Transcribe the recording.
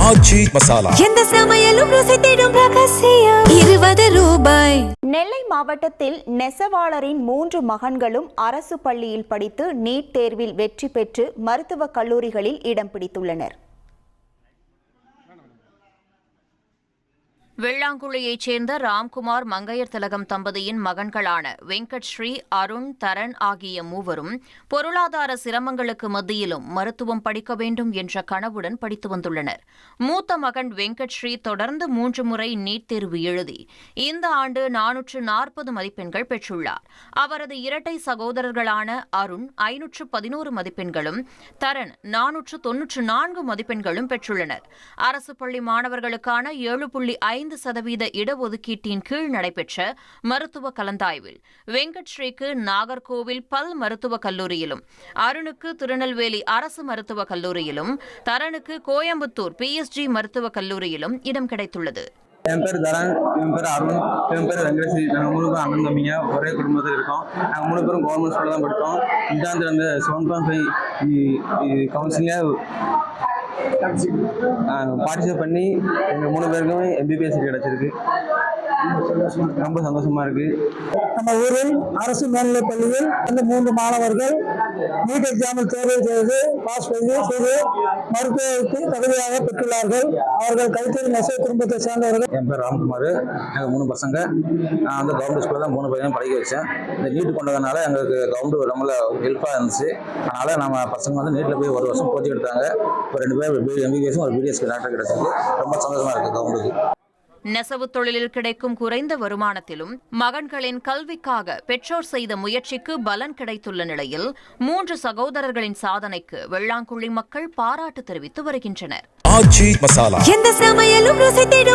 ஆச்சி மசாலா. எந்த சமையலும் ருசி தேடும் ரகசியம் 20 ரூபாய். நெல்லை மாவட்டத்தில் நெசவாளரின் 3 மகன்களும் அரசு பள்ளியில் படித்து நீட் தேர்வில் வெற்றி பெற்று மருத்துவக் கல்லூரிகளில் இடம் பிடித்துள்ளனர். வெள்ளாங்குழியைச் சேர்ந்த ராம்குமார் மங்கையர் திலகம் தம்பதியின் மகன்களான வெங்கட் ஸ்ரீ, அருண், தரன் ஆகிய மூவரும் பொருளாதார சிரமங்களுக்கு மத்தியிலும் மருத்துவம் படிக்க வேண்டும் என்ற கனவுடன் படித்து வந்துள்ளனர். மூத்த மகன் வெங்கட் ஸ்ரீ தொடர்ந்து 3 முறை நீட் தேர்வு எழுதி இந்த ஆண்டு 440 மதிப்பெண்கள் பெற்றுள்ளார். அவரது இரட்டை சகோதரர்களான அருண் 511 மதிப்பெண்களும், தரன் 494 மதிப்பெண்களும் பெற்றுள்ளனர். அரசு பள்ளி மாணவர்களுக்கான 7.5% இடஒதுக்கீட்டின் கீழ் நடைபெற்ற மருத்துவ கலந்தாய்வில் வெங்கட் ஸ்ரீக்கு நாகர்கோவில் பல் மருத்துவக் கல்லூரியிலும், அருணுக்கு திருநெல்வேலி அரசு மருத்துவக் கல்லூரியிலும், தரனுக்கு கோயம்புத்தூர் PSG மருத்துவக் கல்லூரியிலும் இடம் கிடைத்துள்ளது. என் பேர் தரன், என் பேர் அருண், என் பேர் வெங்கடேஷ். நாங்கள் 3 பேரும் அண்ணன் தம்பிங்க, ஒரே குடும்பத்தில் இருக்கோம். நாங்கள் 3 பேரும் கவர்மெண்ட் ஸ்கூலில் தான் படித்தோம். இந்த ஆண்டு வந்து 7.5 கவுன்சிலில் பார்ட்டிசிபேட் பண்ணி எங்கள் 3 பேருக்கும் MBBS கிடைச்சிருக்கு. ரொம்ப சந்தோஷமா இருக்கு. நம்ம ஊரில் அரசு மேல்நிலைப் பள்ளியில் அந்த 3 மாணவர்கள் நீட் எக்ஸாமில் தேர்வு செய்து பாஸ் செய்து மருத்துவருக்கு தகுதியாக பெற்றுள்ளார்கள். அவர்கள் கைத்தறி நெசவு குடும்பத்தை சேர்ந்தவர்கள். என் பேர் ராம்குமார். எங்கள் 3 பசங்க. நான் வந்து கவர்மெண்ட் ஸ்கூலில் தான் 3 பையனையும் படிக்க வச்சேன். இந்த நீட் கொண்டதுனால எங்களுக்கு கவர்மெண்ட் ரொம்ப ஹெல்ப்பாக இருந்துச்சு. அதனால் நம்ம பசங்க வந்து நீட்டில் போய் 1 வருஷம் கோச்சிங் எடுத்தாங்க. இப்போ 2 பேர் MBBS ஒரு BDS டாக்டர் கிடைச்சது. ரொம்ப சந்தோஷமாக இருக்குது கவர்மெண்ட்டுக்கு. நெசவு தொழிலில் கிடைக்கும் குறைந்த வருமானத்திலும் மகன்களின் கல்விக்காக பெற்றோர் செய்த முயற்சிக்கு பலன் கிடைத்துள்ள நிலையில் 3 சகோதரர்களின் சாதனைக்கு வெள்ளாங்குழி மக்கள் பாராட்டு தெரிவித்து வருகின்றனர். ஆச்சி மசாலா. எந்த சமையலும் ருசி தேடும்